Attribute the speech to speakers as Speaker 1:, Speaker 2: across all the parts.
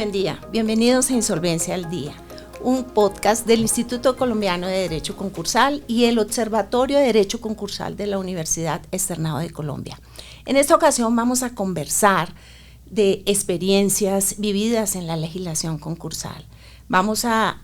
Speaker 1: buen día. Bienvenidos a Insolvencia al Día, un podcast del Instituto Colombiano de Derecho Concursal y el Observatorio de Derecho Concursal de la Universidad Externado de Colombia. En esta ocasión vamos a conversar de experiencias vividas en la legislación concursal. Vamos a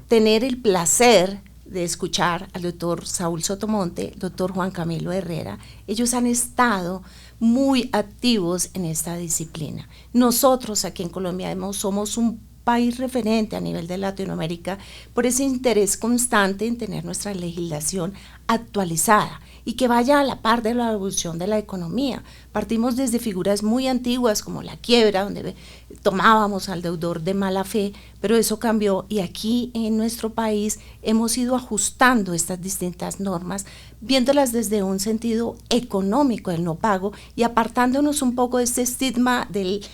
Speaker 1: tener el placer de escuchar al doctor Saúl Sotomonte, doctor Juan Camilo Herrera. Ellos han estado muy activos en esta disciplina. Nosotros aquí en Colombia somos un país referente a nivel de Latinoamérica por ese interés constante en tener nuestra legislación actualizada y que vaya a la par de la evolución de la economía. Partimos desde figuras muy antiguas como la quiebra, donde tomábamos al deudor de mala fe, pero eso cambió y aquí en nuestro país hemos ido ajustando estas distintas normas, viéndolas desde un sentido económico del no pago y apartándonos un poco de este estigma del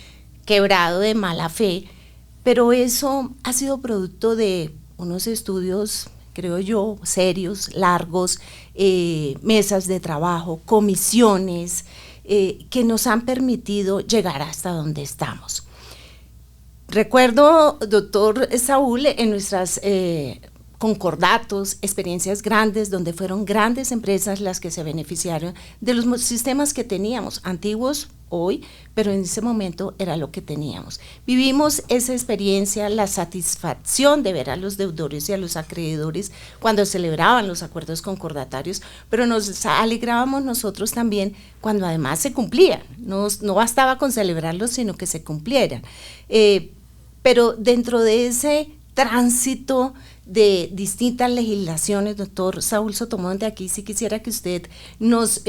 Speaker 1: quebrado de mala fe, pero eso ha sido producto de unos estudios, creo yo, serios, largos, mesas de trabajo, comisiones, que nos han permitido llegar hasta donde estamos. Recuerdo, doctor Saúl, en nuestras concordatos, experiencias grandes, donde fueron grandes empresas las que se beneficiaron de los sistemas que teníamos, antiguos hoy, pero en ese momento era lo que teníamos. Vivimos esa experiencia, la satisfacción de ver a los deudores y a los acreedores cuando celebraban los acuerdos concordatarios, pero nos alegrábamos nosotros también cuando además se cumplían, no bastaba con celebrarlos, sino que se cumplieran. Pero dentro de ese tránsito de distintas legislaciones, doctor Saúl Sotomonte, aquí sí quisiera que usted nos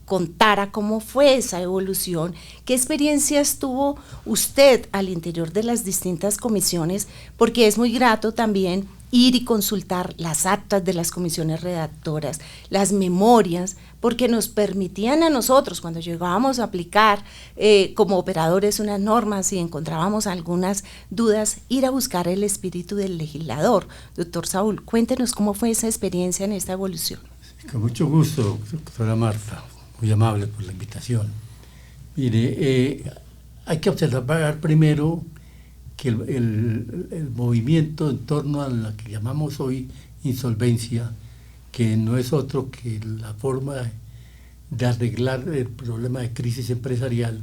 Speaker 1: contara cómo fue esa evolución, qué experiencias tuvo usted al interior de las distintas comisiones, porque es muy grato también ir y consultar las actas de las comisiones redactoras, las memorias, porque nos permitían a nosotros, cuando llegábamos a aplicar como operadores unas normas y encontrábamos algunas dudas, ir a buscar el espíritu del legislador. Doctor Saúl, cuéntenos cómo fue esa experiencia en esta evolución.
Speaker 2: Con mucho gusto, doctora Marta, muy amable por la invitación. Mire, hay que observar primero que el movimiento en torno a la que llamamos hoy insolvencia, que no es otro que la forma de arreglar el problema de crisis empresarial,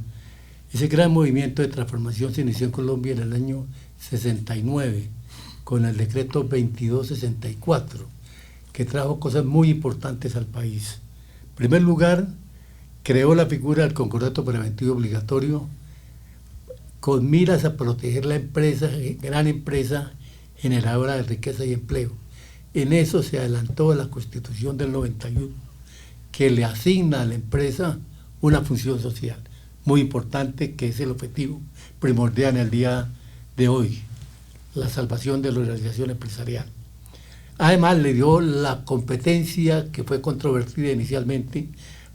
Speaker 2: ese gran movimiento de transformación se inició en Colombia en el año 69, con el decreto 2264, que trajo cosas muy importantes al país. En primer lugar, creó la figura del concordato preventivo obligatorio con miras a proteger la empresa, gran empresa generadora de riqueza y empleo. En eso se adelantó la Constitución del 91, que le asigna a la empresa una función social muy importante, que es el objetivo primordial en el día de hoy, la salvación de la organización empresarial. Además, le dio la competencia, que fue controvertida inicialmente,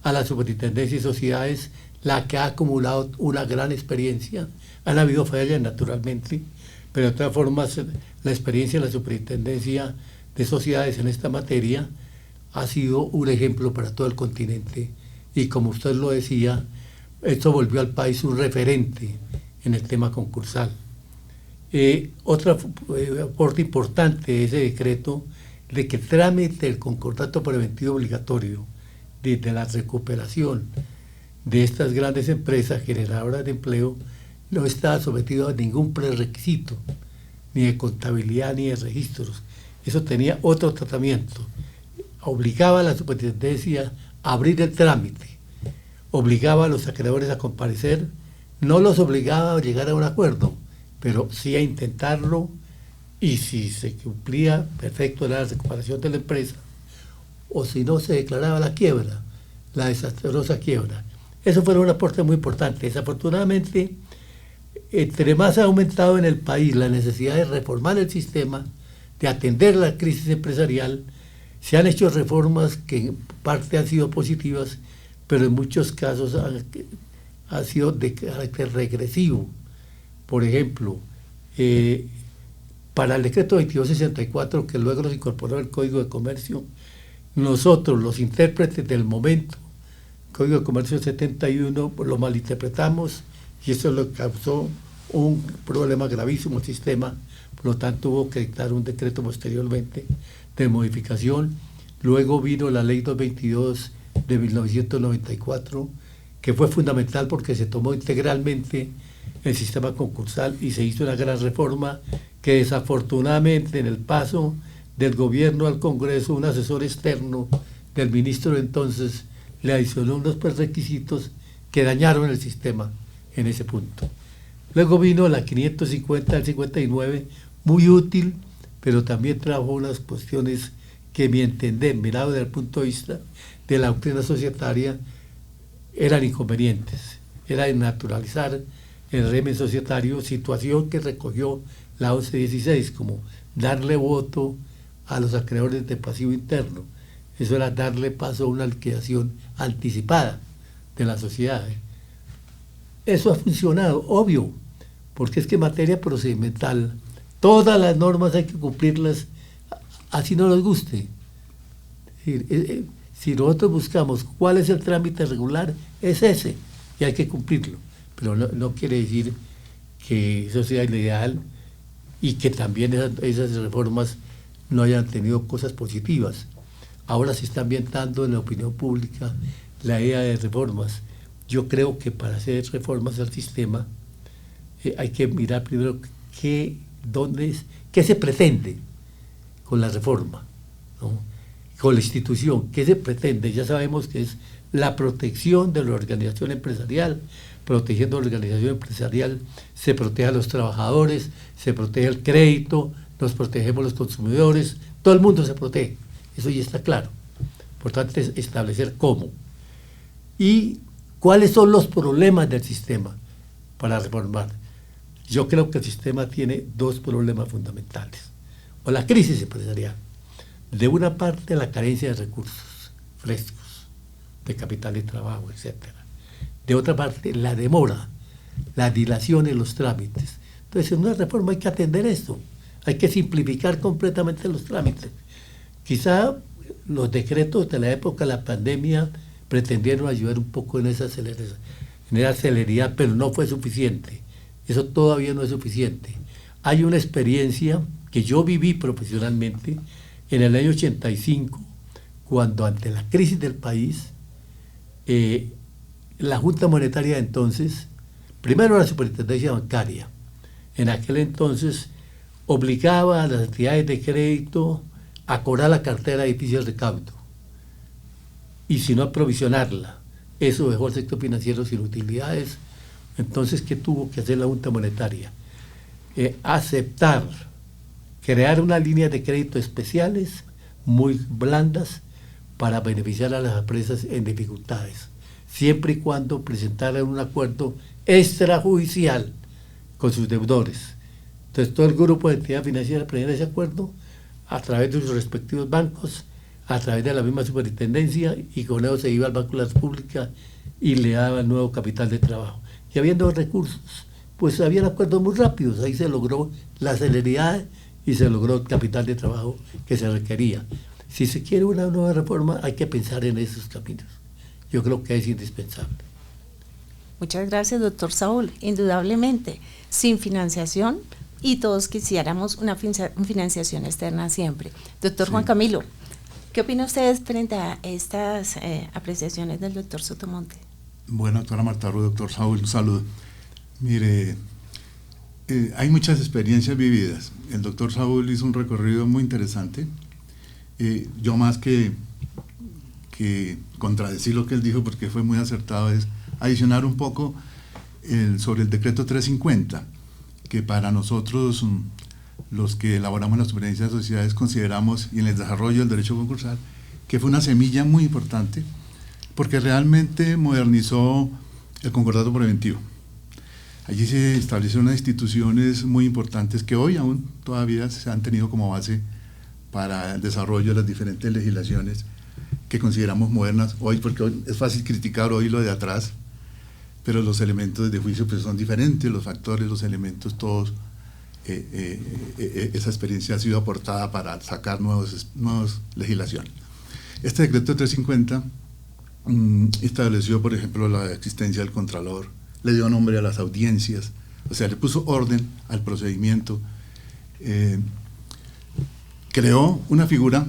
Speaker 2: a la Superintendencia de Sociedades, la que ha acumulado una gran experiencia. Han habido fallas, naturalmente, pero de todas formas la experiencia de la Superintendencia de Sociedades en esta materia ha sido un ejemplo para todo el continente y, como usted lo decía, esto volvió al país un referente en el tema concursal. Otro aporte importante de ese decreto, de que el trámite del concordato preventivo obligatorio de la recuperación de estas grandes empresas generadoras de empleo no estaba sometido a ningún prerequisito, ni de contabilidad ni de registros. Eso tenía otro tratamiento. Obligaba a la superintendencia a abrir el trámite, obligaba a los acreedores a comparecer, no los obligaba a llegar a un acuerdo, pero sí a intentarlo, y si se cumplía, perfecto, la recuperación de la empresa, o si no, se declaraba la quiebra, la desastrosa quiebra. Eso fue un aporte muy importante. Desafortunadamente, entre más ha aumentado en el país la necesidad de reformar el sistema, de atender la crisis empresarial, se han hecho reformas que en parte han sido positivas, pero en muchos casos han sido de carácter regresivo. Por ejemplo, para el decreto 2264, que luego nos incorporó el Código de Comercio, nosotros, los intérpretes del momento, Código de Comercio 71, lo malinterpretamos y eso lo causó un problema gravísimo el sistema, por lo tanto hubo que dictar un decreto posteriormente de modificación. Luego vino la ley 222 de 1994, que fue fundamental porque se tomó integralmente el sistema concursal y se hizo una gran reforma que desafortunadamente en el paso del gobierno al Congreso, un asesor externo del ministro de entonces le adicionó unos requisitos que dañaron el sistema en ese punto. Luego vino la 550 del 59, muy útil, pero también trajo unas cuestiones que, a mi entender, mirado desde el punto de vista de la doctrina societaria, eran inconvenientes. Era desnaturalizar el régimen societario, situación que recogió la 1116, como darle voto a los acreedores de pasivo interno. Eso era darle paso a una liquidación anticipada de la sociedad. Eso ha funcionado, obvio, porque es que en materia procedimental, todas las normas hay que cumplirlas, así no nos guste. Si nosotros buscamos cuál es el trámite regular, es ese, y hay que cumplirlo. Pero no quiere decir que eso sea el ideal y que también esas reformas no hayan tenido cosas positivas. Ahora se está ambientando en la opinión pública la idea de reformas. Yo creo que para hacer reformas al sistema hay que mirar primero qué se pretende con la reforma, ¿no? Con la institución, qué se pretende. Ya sabemos que es la protección de la organización empresarial. Protegiendo la organización empresarial se protege a los trabajadores, se protege el crédito, nos protegemos los consumidores, todo el mundo se protege, eso ya está claro. Por tanto, es establecer cómo y cuáles son los problemas del sistema para reformar. Yo creo que el sistema tiene dos problemas fundamentales, o la crisis empresarial. De una parte, la carencia de recursos frescos, de capital de trabajo, etcétera. De otra parte, la demora, la dilación en los trámites. Entonces, en una reforma hay que atender esto, hay que simplificar completamente los trámites. Quizá los decretos de la época de la pandemia pretendieron ayudar un poco en esa celeridad, pero no fue suficiente. Eso todavía no es suficiente. Hay una experiencia que yo viví profesionalmente en el año 85, cuando ante la crisis del país, la Junta Monetaria de entonces, primero la Superintendencia Bancaria, en aquel entonces obligaba a las entidades de crédito a cobrar la cartera de edificios de recaudo y si no a provisionarla. Eso dejó al sector financiero sin utilidades. Entonces, ¿qué tuvo que hacer la Junta Monetaria? Aceptar, crear unas líneas de crédito especiales, muy blandas, para beneficiar a las empresas en dificultades, siempre y cuando presentaran un acuerdo extrajudicial con sus deudores. Entonces todo el grupo de entidades financieras presenta ese acuerdo a través de sus respectivos bancos, a través de la misma superintendencia, y con eso se iba al Banco de la República y le daba el nuevo capital de trabajo. Y habiendo recursos, pues habían acuerdos muy rápidos, ahí se logró la celeridad y se logró el capital de trabajo que se requería. Si se quiere una nueva reforma, hay que pensar en esos caminos. Yo creo que es indispensable.
Speaker 1: Muchas gracias, doctor Saúl. Indudablemente, sin financiación, y todos quisiéramos una financiación externa siempre. Doctor Juan Camilo, ¿qué opina usted frente a estas apreciaciones del doctor Sotomonte?
Speaker 3: Bueno, doctora Marta Ruiz, doctor Saúl, un saludo. Mire, hay muchas experiencias vividas. El doctor Saúl hizo un recorrido muy interesante. Yo más que contradecir lo que él dijo, porque fue muy acertado, es adicionar un poco sobre el decreto 350, que para nosotros, los que elaboramos la Superintendencia de Sociedades, consideramos, y en el desarrollo del derecho concursal, que fue una semilla muy importante, porque realmente modernizó el concordato preventivo. Allí se establecieron unas instituciones muy importantes que hoy aún todavía se han tenido como base para el desarrollo de las diferentes legislaciones que consideramos modernas hoy, porque hoy es fácil criticar hoy lo de atrás, pero los elementos de juicio pues son diferentes, los factores, los elementos, todos, esa experiencia ha sido aportada para sacar nuevas legislaciones. Este decreto 350 estableció, por ejemplo, la existencia del Contralor, le dio nombre a las audiencias o sea, le puso orden al procedimiento, creó una figura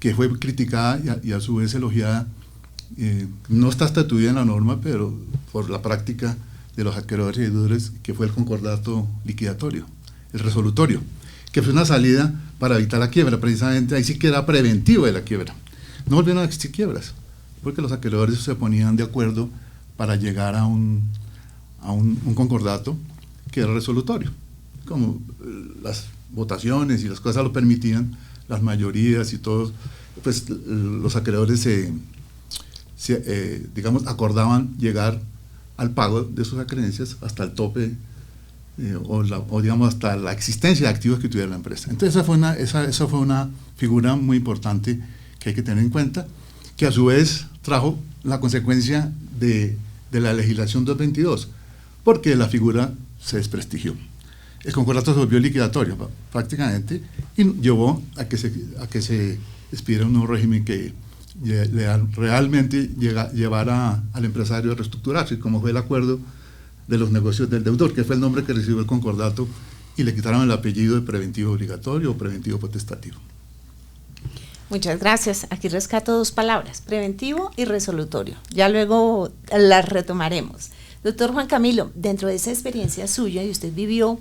Speaker 3: que fue criticada y a su vez elogiada, no está estatuida en la norma, pero por la práctica de los acreedores y deudores, que fue el concordato liquidatorio, el resolutorio, que fue una salida para evitar la quiebra, precisamente ahí sí que era preventivo de la quiebra. No volvieron a existir quiebras, porque los acreedores se ponían de acuerdo para llegar a un concordato que era resolutorio. Como las votaciones y las cosas lo permitían, las mayorías y todos, pues los acreedores digamos, acordaban llegar al pago de sus acreencias hasta el tope o digamos hasta la existencia de activos que tuviera la empresa. Entonces esa fue una figura muy importante que hay que tener en cuenta, que a su vez trajo la consecuencia de la legislación 222, porque la figura se desprestigió. El concordato se volvió liquidatorio prácticamente y llevó a que se expidiera un nuevo régimen que realmente llevara al empresario a reestructurarse, como fue el acuerdo de los negocios del deudor, que fue el nombre que recibió el concordato, y le quitaron el apellido de preventivo obligatorio o preventivo potestativo.
Speaker 1: Muchas gracias. Aquí rescato dos palabras, preventivo y resolutorio. Ya luego las retomaremos. Doctor Juan Camilo, dentro de esa experiencia suya, y usted vivió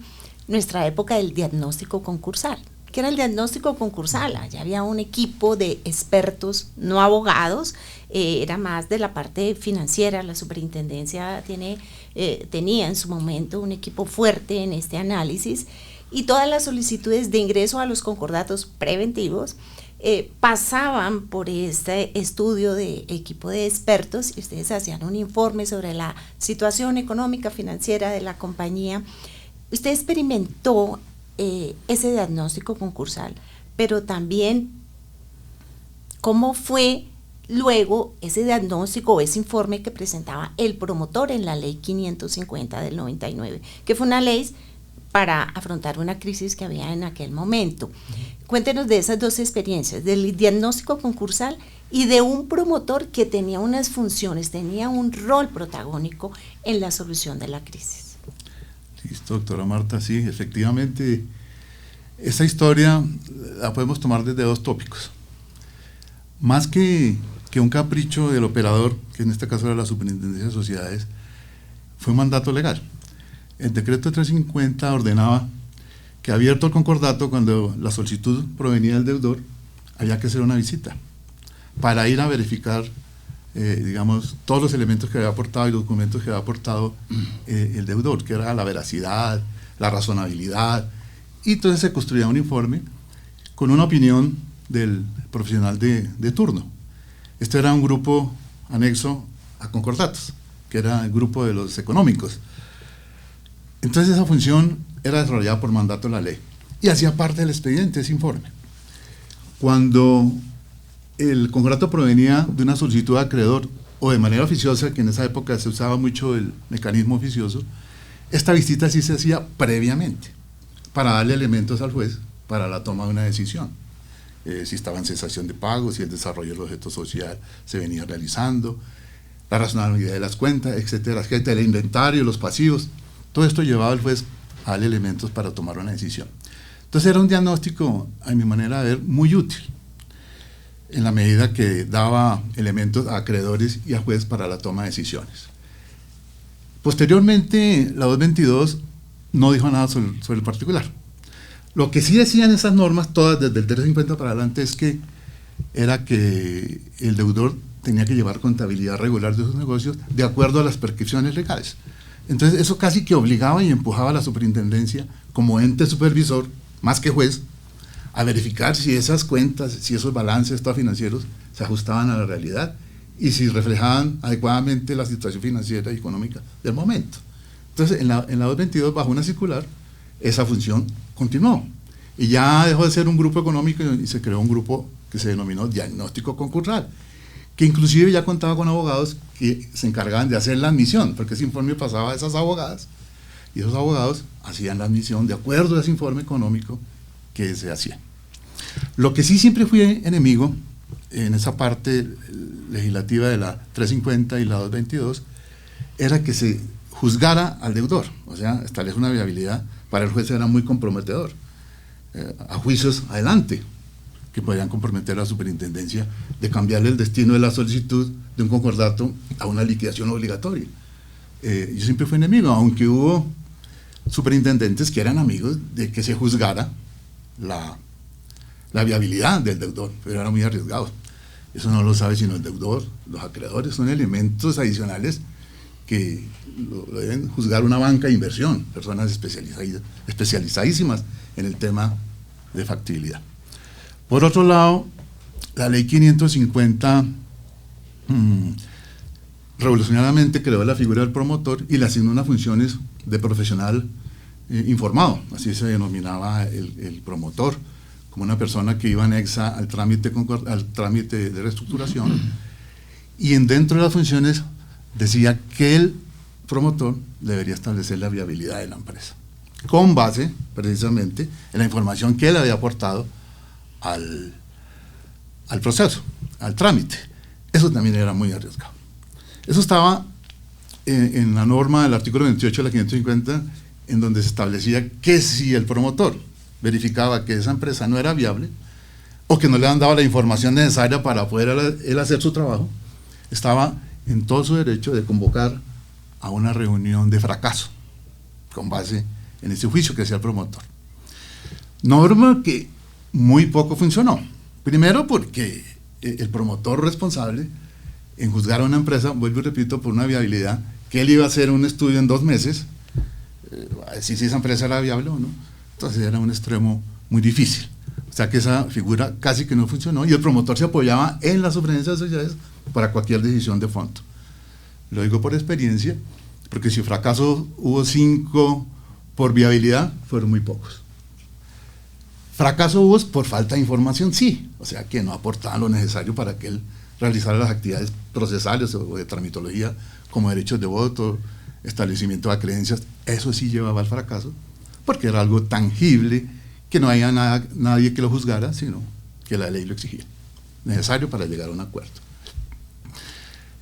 Speaker 1: nuestra época del diagnóstico concursal. ¿Qué era el diagnóstico concursal? Allá había un equipo de expertos, no abogados, era más de la parte financiera. La superintendencia tenía en su momento un equipo fuerte en este análisis, y todas las solicitudes de ingreso a los concordatos preventivos pasaban por este estudio de equipo de expertos, y ustedes hacían un informe sobre la situación económica financiera de la compañía. Usted experimentó ese diagnóstico concursal, pero también cómo fue luego ese diagnóstico o ese informe que presentaba el promotor en la ley 550 del 99, que fue una ley para afrontar una crisis que había en aquel momento. Cuéntenos de esas dos experiencias, del diagnóstico concursal y de un promotor que tenía unas funciones, tenía un rol protagónico en la solución de la crisis.
Speaker 3: Listo, doctora Marta, sí, efectivamente, esa historia la podemos tomar desde dos tópicos. Más que un capricho del operador, que en este caso era la Superintendencia de Sociedades, fue un mandato legal. El decreto 350 ordenaba que, abierto el concordato, cuando la solicitud provenía del deudor, había que hacer una visita para ir a verificar digamos, todos los elementos que había aportado y los documentos que había aportado el deudor, que era la veracidad, la razonabilidad, y entonces se construía un informe con una opinión del profesional de turno. Este era un grupo anexo a concordatos, que era el grupo de los económicos. Entonces esa función era desarrollada por mandato de la ley y hacía parte del expediente ese informe. Cuando el concordato provenía de una solicitud de acreedor o de manera oficiosa, que en esa época se usaba mucho el mecanismo oficioso, esta visita sí se hacía previamente para darle elementos al juez para la toma de una decisión. Si estaba en cesación de pago, si el desarrollo del objeto social se venía realizando, la razonabilidad de las cuentas, etcétera, el inventario, los pasivos, todo esto llevaba al juez a darle elementos para tomar una decisión. Entonces era un diagnóstico, a mi manera de ver, muy útil, en la medida que daba elementos a acreedores y a juez para la toma de decisiones. Posteriormente, la 222 no dijo nada sobre el particular. Lo que sí decían esas normas, todas desde el 350 para adelante, es que era que el deudor tenía que llevar contabilidad regular de sus negocios de acuerdo a las prescripciones legales. Entonces eso casi que obligaba y empujaba a la superintendencia como ente supervisor, más que juez, a verificar si esas cuentas, si esos balances estados financieros se ajustaban a la realidad y si reflejaban adecuadamente la situación financiera y económica del momento. Entonces en la 222, bajo una circular, esa función continuó y ya dejó de ser un grupo económico y se creó un grupo que se denominó diagnóstico concursal, que inclusive ya contaba con abogados que se encargaban de hacer la admisión, porque ese informe pasaba a esas abogadas y esos abogados hacían la admisión de acuerdo a ese informe económico que se hacía. Lo que sí siempre fui enemigo en esa parte legislativa de la 350 y la 222 era que se juzgara al deudor, o sea, establece una viabilidad. Para el juez era muy comprometedor, a juicios adelante, que podían comprometer a la superintendencia de cambiarle el destino de la solicitud de un concordato a una liquidación obligatoria. Yo siempre fui enemigo, aunque hubo superintendentes que eran amigos de que se juzgara la viabilidad del deudor, pero era muy arriesgado. Eso no lo sabe sino el deudor. Los acreedores son elementos adicionales que lo deben juzgar una banca de inversión, personas especializadísimas en el tema de factibilidad. Por otro lado, la ley 550 revolucionariamente creó la figura del promotor y le asignó unas funciones de profesional informado, así se denominaba el promotor, como una persona que iba anexa al trámite de reestructuración, y dentro de las funciones decía que el promotor debería establecer la viabilidad de la empresa, con base precisamente en la información que él había aportado al proceso, al trámite. Eso también era muy arriesgado. Eso estaba en la norma del artículo 28 de la 550, en donde se establecía que si el promotor verificaba que esa empresa no era viable o que no le han dado la información necesaria para poder él hacer su trabajo, estaba en todo su derecho de convocar a una reunión de fracaso con base en ese juicio que hacía el promotor. Norma que muy poco funcionó. Primero porque el promotor responsable en juzgar a una empresa, vuelvo y repito, por una viabilidad, que él iba a hacer un estudio en 2 meses, a decir si esa empresa era viable o no, entonces era un extremo muy difícil. O sea que esa figura casi que no funcionó y el promotor se apoyaba en la superintendencia de sociedades para cualquier decisión de fondo. Lo digo por experiencia, porque si fracaso hubo 5 por viabilidad, fueron muy pocos. Fracaso hubo por falta de información, sí, o sea que no aportaban lo necesario para que él realizara las actividades procesales o de tramitología, como derechos de voto, establecimiento de creencias. Eso sí llevaba al fracaso, porque era algo tangible, que no había nadie que lo juzgara, sino que la ley lo exigía, necesario para llegar a un acuerdo.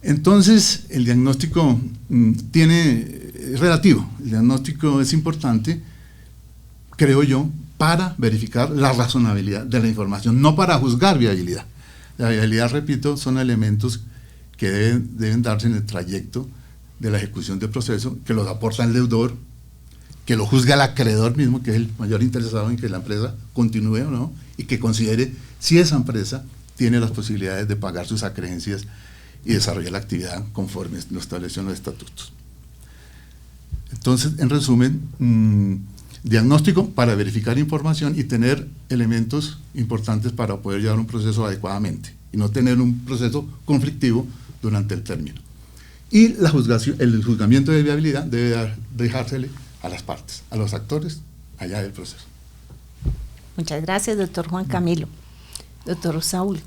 Speaker 3: Entonces, el diagnóstico es relativo, el diagnóstico es importante, creo yo, para verificar la razonabilidad de la información, no para juzgar viabilidad. La viabilidad, repito, son elementos que deben darse en el trayecto de la ejecución del proceso, que los aporta el deudor, que lo juzga el acreedor mismo, que es el mayor interesado en que la empresa continúe o no, y que considere si esa empresa tiene las posibilidades de pagar sus acreencias y desarrollar la actividad conforme lo establecen los estatutos. Entonces, en resumen, diagnóstico para verificar información y tener elementos importantes para poder llevar un proceso adecuadamente y no tener un proceso conflictivo durante el término. Y el juzgamiento de viabilidad debe dejársele a las partes, a los actores allá del proceso.
Speaker 1: Muchas gracias, doctor Juan Camilo. Doctor Saúl,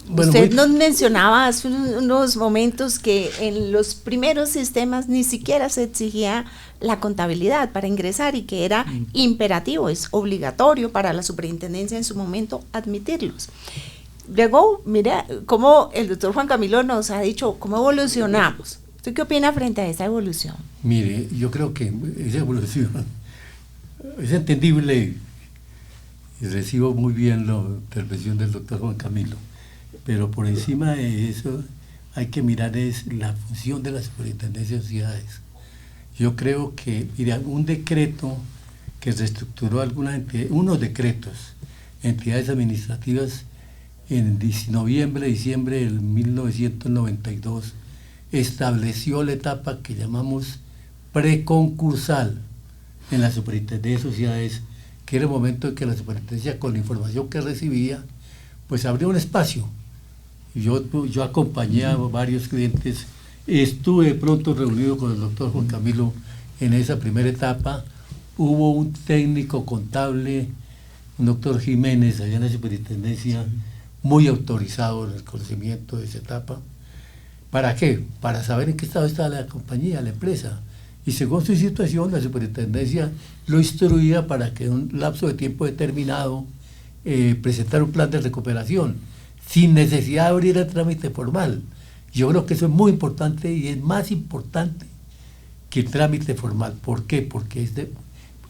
Speaker 2: Bueno,
Speaker 1: usted nos mencionaba hace unos momentos que en los primeros sistemas ni siquiera se exigía la contabilidad para ingresar y que era imperativo, es obligatorio para la superintendencia en su momento admitirlos. Luego, mira cómo el doctor Juan Camilo nos ha dicho cómo evolucionamos. ¿Usted qué opina frente a esa evolución?
Speaker 2: Mire, yo creo que esa evolución es entendible y recibo muy bien la intervención del doctor Juan Camilo, pero por encima de eso hay que mirar es la función de la superintendencia de sociedades. Yo creo que, mira, un decreto que reestructuró unos decretos, entidades administrativas, en noviembre, diciembre del 1992, estableció la etapa que llamamos preconcursal en la superintendencia de sociedades, que era el momento en que la superintendencia, con la información que recibía, pues abrió un espacio. Yo acompañé a varios clientes, estuve pronto reunido con el doctor Juan Camilo en esa primera etapa. Hubo un técnico contable, un doctor Jiménez, allá en la superintendencia, muy autorizado en el conocimiento de esa etapa. ¿Para qué? Para saber en qué estado estaba la compañía, la empresa. Y según su situación, la superintendencia lo instruía para que en un lapso de tiempo determinado presentara un plan de recuperación, sin necesidad de abrir el trámite formal. Yo creo que eso es muy importante y es más importante que el trámite formal. ¿Por qué? Porque es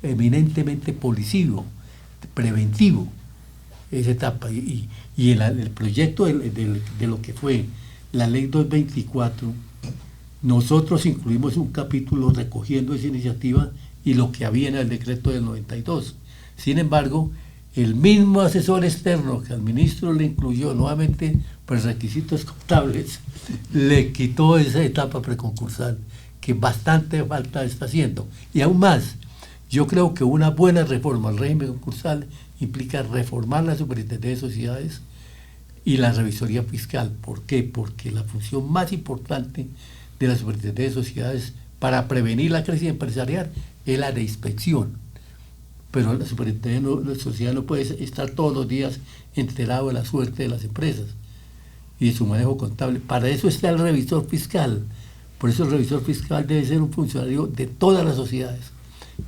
Speaker 2: eminentemente policivo, preventivo, esa etapa. Y el proyecto de lo que fue la ley 224, nosotros incluimos un capítulo recogiendo esa iniciativa y lo que había en el decreto del 92. Sin embargo, el mismo asesor externo que al ministro le incluyó nuevamente por requisitos contables, le quitó esa etapa preconcursal, que bastante falta está haciendo. Y aún más, yo creo que una buena reforma al régimen concursal implica reformar la Superintendencia de Sociedades y la revisoría fiscal. ¿Por qué? Porque la función más importante de la Superintendencia de Sociedades para prevenir la crisis empresarial es la de inspección. Pero la Superintendencia de Sociedades no puede estar todos los días enterado de la suerte de las empresas y de su manejo contable. Para eso está el revisor fiscal. Por eso el revisor fiscal debe ser un funcionario de todas las sociedades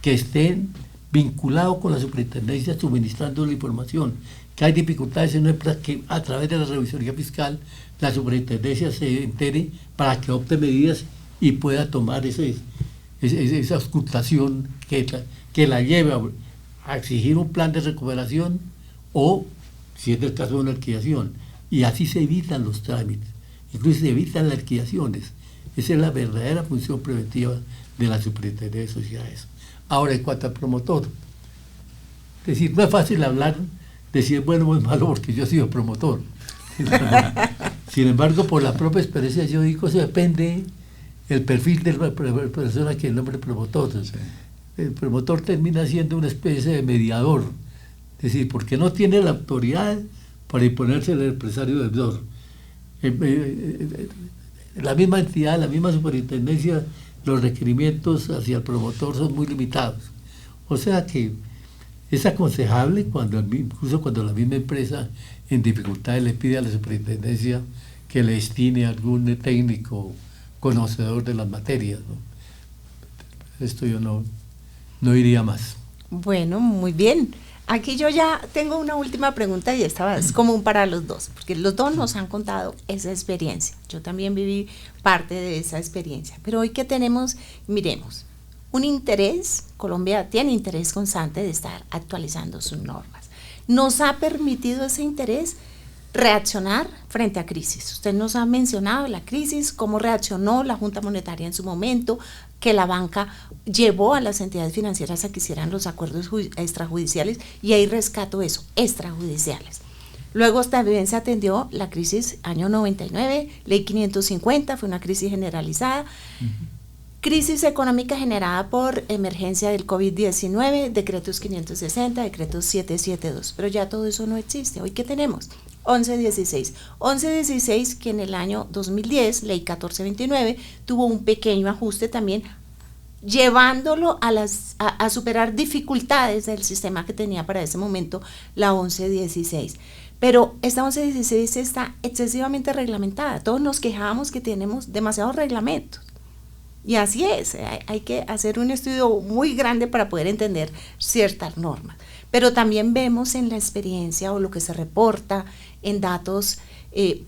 Speaker 2: que estén vinculados con la superintendencia suministrando la información. Que hay dificultades en una empresa, que a través de la revisoría fiscal la superintendencia se entere para que opte medidas y pueda tomar esa auscultación que la lleve a exigir un plan de recuperación o, si es del caso, de una liquidación. Y así se evitan los trámites, incluso se evitan las liquidaciones. Esa es la verdadera función preventiva de la Superintendencia de Sociedades. Ahora, en cuanto al promotor, es decir, no es fácil hablar de si es bueno o es malo, porque yo he sido promotor. Sin embargo, por la propia experiencia, yo digo, eso depende el perfil de la persona que es el nombre promotor. Sí. El promotor termina siendo una especie de mediador, es decir, porque no tiene la autoridad para imponerse el empresario deudor. La misma entidad, la misma superintendencia, los requerimientos hacia el promotor son muy limitados. O sea que es aconsejable incluso cuando la misma empresa en dificultades le pide a la superintendencia que le destine algún técnico conocedor de las materias, ¿no? Esto yo no iría más.
Speaker 1: Bueno, muy bien. Aquí yo ya tengo una última pregunta y esta es común para los dos, porque los dos nos han contado esa experiencia. Yo también viví parte de esa experiencia. Pero hoy que tenemos, miremos, un interés, Colombia tiene interés constante de estar actualizando sus normas. Nos ha permitido ese interés reaccionar frente a crisis. Usted nos ha mencionado la crisis, cómo reaccionó la Junta Monetaria en su momento, que la banca llevó a las entidades financieras a que hicieran los acuerdos extrajudiciales, y ahí rescato eso, extrajudiciales. Luego también se atendió la crisis año 99, ley 550, fue una crisis generalizada. Crisis económica generada por emergencia del COVID-19, decretos 560, decretos 772, pero ya todo eso no existe. ¿Hoy qué tenemos? 1116. 1116 que en el año 2010, ley 1429, tuvo un pequeño ajuste también, llevándolo a superar dificultades del sistema que tenía para ese momento la 1116. Pero esta 1116 está excesivamente reglamentada. Todos nos quejábamos que tenemos demasiados reglamentos. Y así es, hay que hacer un estudio muy grande para poder entender ciertas normas. Pero también vemos en la experiencia o lo que se reporta en datos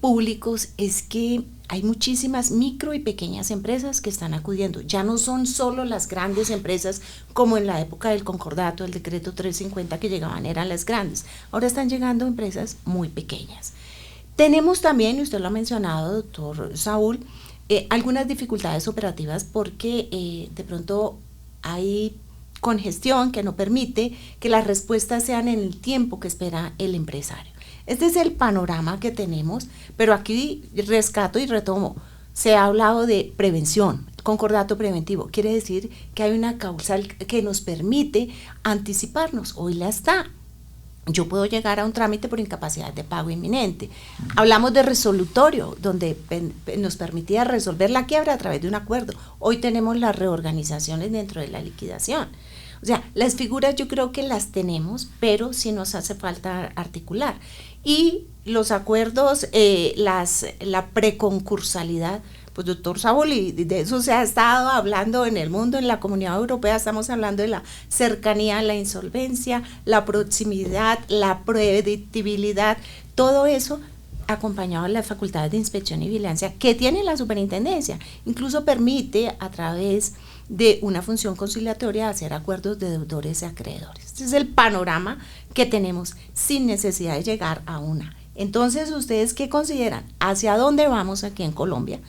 Speaker 1: públicos es que hay muchísimas micro y pequeñas empresas que están acudiendo. Ya no son solo las grandes empresas como en la época del concordato, el decreto 350 que llegaban, eran las grandes. Ahora están llegando empresas muy pequeñas. Tenemos también, y usted lo ha mencionado, doctor Saúl, algunas dificultades operativas porque de pronto hay congestión que no permite que las respuestas sean en el tiempo que espera el empresario. Este es el panorama que tenemos, pero aquí rescato y retomo. Se ha hablado de prevención, concordato preventivo. Quiere decir que hay una causal que nos permite anticiparnos. Hoy la está. Yo puedo llegar a un trámite por incapacidad de pago inminente. Hablamos de resolutorio, donde nos permitía resolver la quiebra a través de un acuerdo. Hoy tenemos las reorganizaciones dentro de la liquidación. O sea, las figuras yo creo que las tenemos, pero sí nos hace falta articular. Y los acuerdos, la preconcursalidad, pues doctor Saúl, y de eso se ha estado hablando en el mundo, en la Comunidad Europea estamos hablando de la cercanía a la insolvencia, la proximidad, la predictibilidad, todo eso acompañado de las facultades de inspección y vigilancia que tiene la superintendencia. Incluso permite a través de una función conciliatoria de hacer acuerdos de deudores y acreedores. Este es el panorama que tenemos sin necesidad de llegar a una. Entonces, ¿ustedes qué consideran? ¿Hacia dónde vamos aquí en Colombia?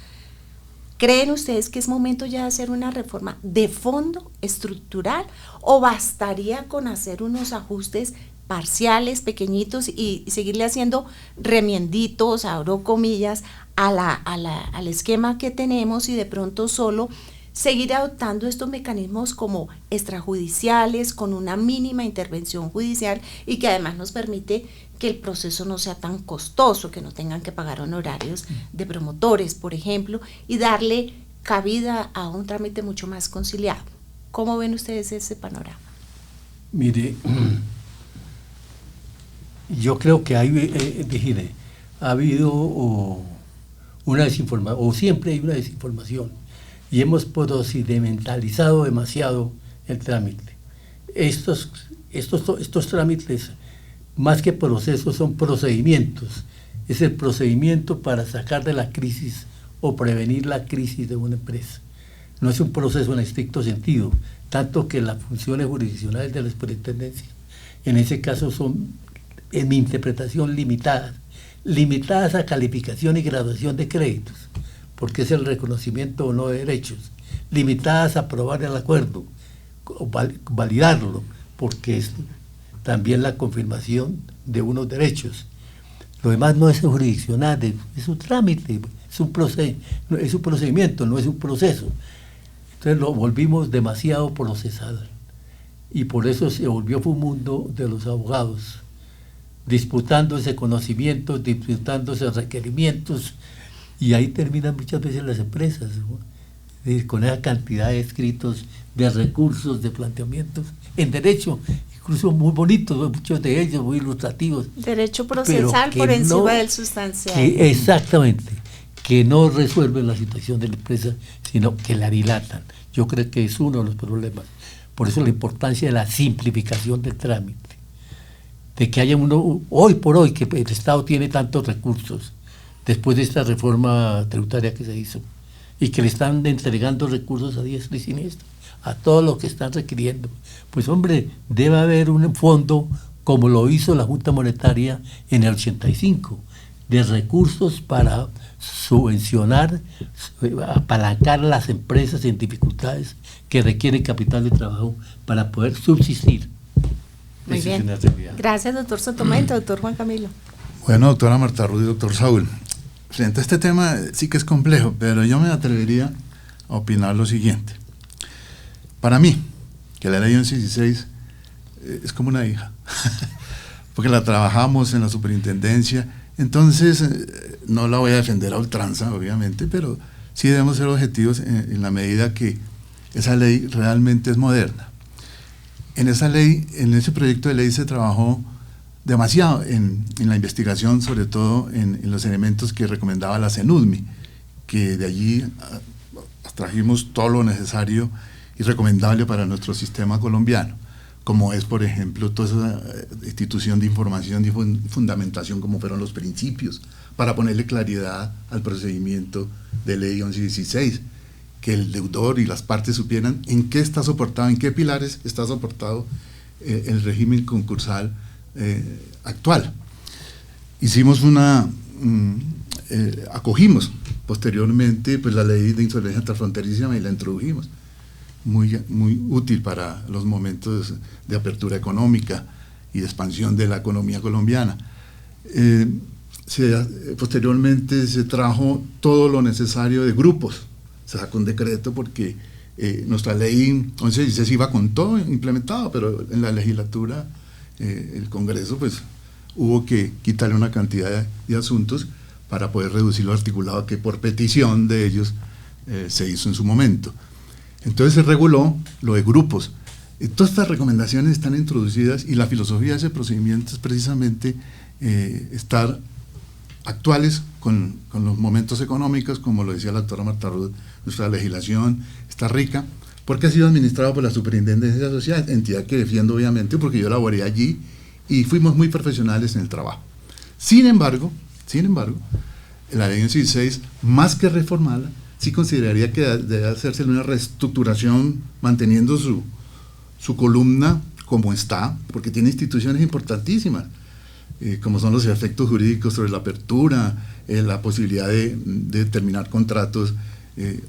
Speaker 1: ¿Creen ustedes que es momento ya de hacer una reforma de fondo, estructural, o bastaría con hacer unos ajustes parciales, pequeñitos, y seguirle haciendo remienditos, abro comillas, al esquema que tenemos, y de pronto solo seguir adoptando estos mecanismos como extrajudiciales, con una mínima intervención judicial, y que además nos permite que el proceso no sea tan costoso, que no tengan que pagar honorarios de promotores, por ejemplo, y darle cabida a un trámite mucho más conciliado? ¿Cómo ven ustedes ese panorama?
Speaker 2: Mire, yo creo que ha habido una desinformación, o siempre hay una desinformación, y hemos procedimentalizado demasiado el trámite. Estos trámites, más que procesos, son procedimientos. Es el procedimiento para sacar de la crisis o prevenir la crisis de una empresa. No es un proceso en estricto sentido, tanto que las funciones jurisdiccionales de la superintendencia, en ese caso, son, en mi interpretación, limitadas a calificación y graduación de créditos, porque es el reconocimiento o no de derechos, limitadas a aprobar el acuerdo, o validarlo, porque es también la confirmación de unos derechos. Lo demás no es jurisdiccional, es un trámite, es un procedimiento, no es un proceso. Entonces lo volvimos demasiado procesal, y por eso se volvió un mundo de los abogados, disputándose conocimientos, disputándose requerimientos, y ahí terminan muchas veces las empresas, ¿no? Con esa cantidad de escritos, de recursos, de planteamientos en derecho, incluso muy bonitos, muchos de ellos muy ilustrativos.
Speaker 1: Derecho procesal por encima del sustancial.
Speaker 2: Exactamente, que no resuelven la situación de la empresa, sino que la dilatan. Yo creo que es uno de los problemas. Por eso la importancia de la simplificación del trámite, de que haya uno, hoy por hoy, que el Estado tiene tantos recursos, después de esta reforma tributaria que se hizo, y que le están entregando recursos a diestra y siniestra, a todo lo que están requiriendo. Pues hombre, debe haber un fondo, como lo hizo la Junta Monetaria en el 85, de recursos para subvencionar, apalancar a las empresas en dificultades que requieren capital de trabajo para poder subsistir.
Speaker 1: Muy bien. Gracias, doctor Sotomayor. Doctor Juan Camilo.
Speaker 3: Bueno, doctora Marta Rudy, doctor Saúl, frente a este tema sí que es complejo, pero yo me atrevería a opinar lo siguiente. Para mí, que la ley 1116 es como una hija, porque la trabajamos en la superintendencia, entonces no la voy a defender a ultranza, obviamente, pero sí debemos ser objetivos en la medida que esa ley realmente es moderna. En esa ley, en ese proyecto de ley se trabajó demasiado en la investigación, sobre todo en los elementos que recomendaba la CENUDMI, que de allí trajimos todo lo necesario y recomendable para nuestro sistema colombiano, como es, por ejemplo, toda esa institución de información y fundamentación, como fueron los principios, para ponerle claridad al procedimiento de ley 1116, que el deudor y las partes supieran en qué está soportado, en qué pilares está soportado el régimen concursal actual. Hicimos acogimos posteriormente pues la ley de insolvencia transfronteriza y la introdujimos, muy útil para los momentos de apertura económica y de expansión de la economía colombiana. Posteriormente se trajo todo lo necesario de grupos, se sacó un decreto porque nuestra ley 1116 iba con todo implementado, pero en la legislatura, el Congreso, pues hubo que quitarle una cantidad de asuntos para poder reducir lo articulado que por petición de ellos se hizo en su momento. Entonces se reguló lo de grupos. Todas estas recomendaciones están introducidas y la filosofía de ese procedimiento es precisamente estar actuales con los momentos económicos, como lo decía la doctora Marta Rudy. Nuestra legislación está rica porque ha sido administrado por la Superintendencia de Sociedades, entidad que defiendo obviamente porque yo laboré allí y fuimos muy profesionales en el trabajo. Sin embargo, la ley 16, más que reformarla, sí consideraría que debe hacerse una reestructuración manteniendo su columna como está, porque tiene instituciones importantísimas, como son los efectos jurídicos sobre la apertura, la posibilidad de terminar contratos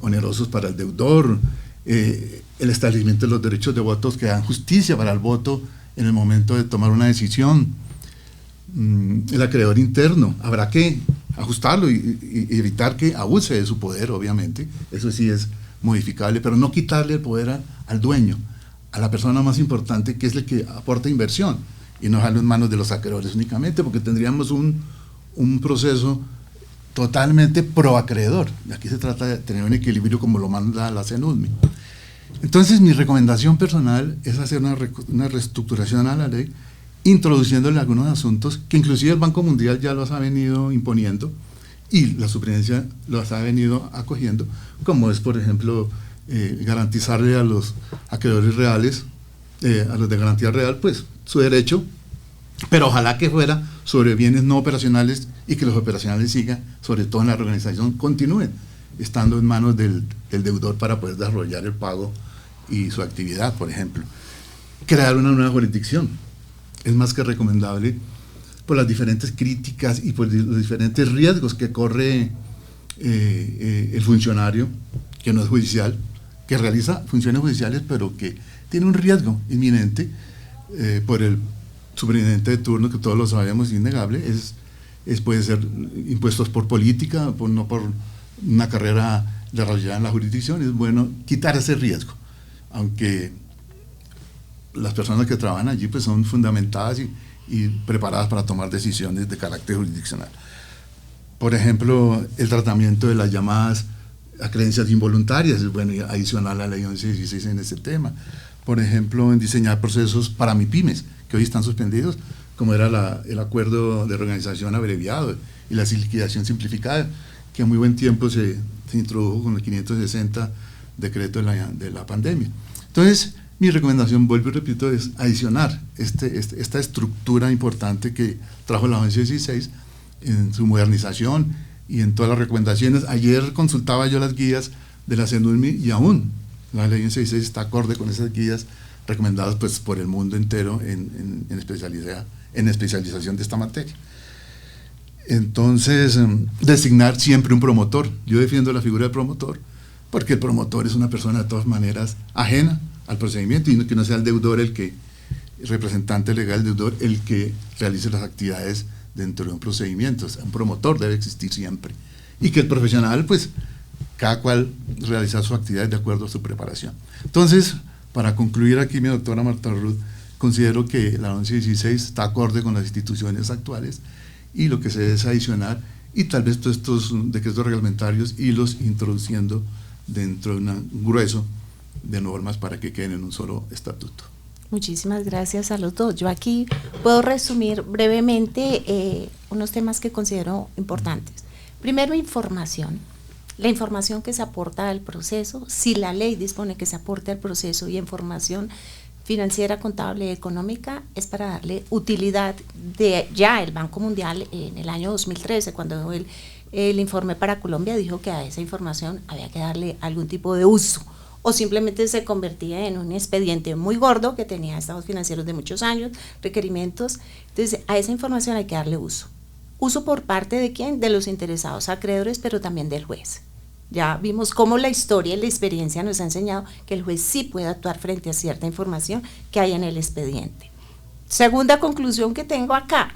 Speaker 3: onerosos para el deudor, el establecimiento de los derechos de votos que dan justicia para el voto en el momento de tomar una decisión, el acreedor interno, habrá que ajustarlo y evitar que abuse de su poder, obviamente, eso sí es modificable, pero no quitarle el poder al dueño, a la persona más importante, que es el que aporta inversión, y no dejarlo en manos de los acreedores únicamente, porque tendríamos un proceso totalmente proacreedor. Aquí se trata de tener un equilibrio como lo manda la CENUSME. Entonces, mi recomendación personal es hacer una reestructuración a la ley, introduciéndole algunos asuntos que inclusive el Banco Mundial ya los ha venido imponiendo y la superintendencia los ha venido acogiendo, como es, por ejemplo, garantizarle a los acreedores reales, a los de garantía real, pues su derecho, pero ojalá que fuera sobre bienes no operacionales y que los operacionales sigan, sobre todo en la organización, continúen estando en manos del deudor para poder desarrollar el pago y su actividad, por ejemplo. Crear una nueva jurisdicción es más que recomendable por las diferentes críticas y por los diferentes riesgos que corre el funcionario, que no es judicial, que realiza funciones judiciales, pero que tiene un riesgo inminente por el superintendente de turno, que todos lo sabemos, innegable, puede ser impuestos por política, no por una carrera desarrollada en la jurisdicción. Es bueno quitar ese riesgo, aunque las personas que trabajan allí pues son fundamentadas y preparadas para tomar decisiones de carácter jurisdiccional. Por ejemplo, el tratamiento de las llamadas acreencias involuntarias, es bueno adicionar a la ley 1116 en ese tema. Por ejemplo, en diseñar procesos para MIPYMES, que hoy están suspendidos, como era el acuerdo de reorganización abreviado y la liquidación simplificada, que a muy buen tiempo se introdujo con el 560 decreto de la pandemia. Entonces, mi recomendación, vuelvo y repito, es adicionar esta estructura importante que trajo la 1116 en su modernización y en todas las recomendaciones. Ayer consultaba yo las guías de la CENUSME y aún la ley 1116 está acorde con esas guías recomendadas pues, por el mundo entero en especialización de esta materia. Entonces, designar siempre un promotor. Yo defiendo la figura del promotor porque el promotor es una persona de todas maneras ajena al procedimiento y que no sea el deudor el representante legal del deudor el que realice las actividades dentro de un procedimiento. O sea, un promotor debe existir siempre y que el profesional pues cada cual realizar su actividad de acuerdo a su preparación. Entonces, para concluir aquí, mi doctora Marta Ruth, considero que la 1116 está acorde con las instituciones actuales y lo que se debe es adicionar y tal vez todos estos decretos reglamentarios irlos introduciendo dentro de un grueso de normas para que queden en un solo estatuto.
Speaker 1: Muchísimas gracias a los dos. Yo aquí puedo resumir brevemente unos temas que considero importantes. Primero, información. La información que se aporta al proceso, si la ley dispone que se aporte al proceso y información financiera, contable y económica, es para darle utilidad ya el Banco Mundial en el año 2013, cuando el informe para Colombia dijo que a esa información había que darle algún tipo de uso, o simplemente se convertía en un expediente muy gordo que tenía estados financieros de muchos años, requerimientos. Entonces, a esa información hay que darle uso. ¿Uso por parte de quién? De los interesados acreedores, pero también del juez. Ya vimos cómo la historia y la experiencia nos ha enseñado que el juez sí puede actuar frente a cierta información que hay en el expediente. Segunda conclusión que tengo acá,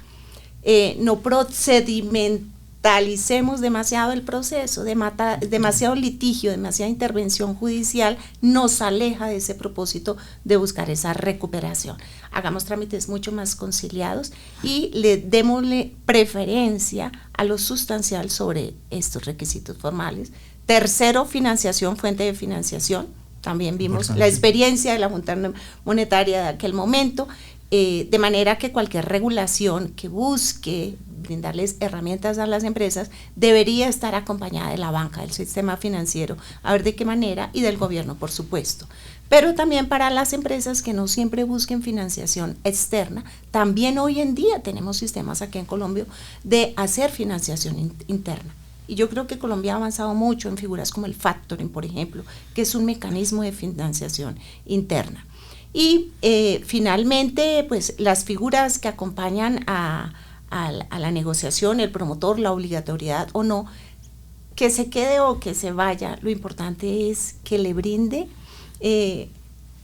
Speaker 1: no procedimentalicemos demasiado el proceso, demasiado litigio, demasiada intervención judicial nos aleja de ese propósito de buscar esa recuperación. Hagamos trámites mucho más conciliados y démosle preferencia a lo sustancial sobre estos requisitos formales. Tercero, financiación, fuente de financiación. También vimos la experiencia de la Junta Monetaria de aquel momento, de manera que cualquier regulación que busque brindarles herramientas a las empresas debería estar acompañada de la banca, del sistema financiero, a ver de qué manera, y del gobierno, por supuesto. Pero también para las empresas que no siempre busquen financiación externa, también hoy en día tenemos sistemas aquí en Colombia de hacer financiación interna. Y yo creo que Colombia ha avanzado mucho en figuras como el factoring, por ejemplo, que es un mecanismo de financiación interna. Y finalmente, pues las figuras que acompañan a la negociación, el promotor, la obligatoriedad o no, que se quede o que se vaya, lo importante es que le brinde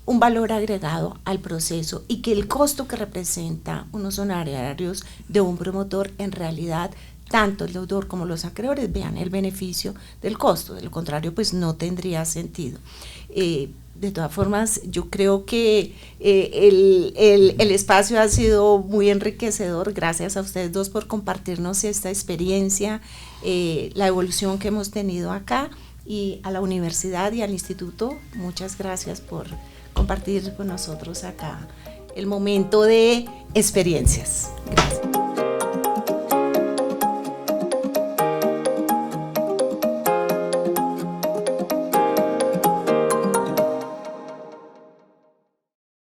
Speaker 1: un valor agregado al proceso y que el costo que representa unos honorarios de un promotor en realidad tanto el deudor como los acreedores vean el beneficio del costo, de lo contrario pues no tendría sentido. De todas formas, yo creo que el espacio ha sido muy enriquecedor. Gracias a ustedes dos por compartirnos esta experiencia, la evolución que hemos tenido acá, y a la universidad y al instituto, muchas gracias por compartir con nosotros acá el momento de experiencias. Gracias.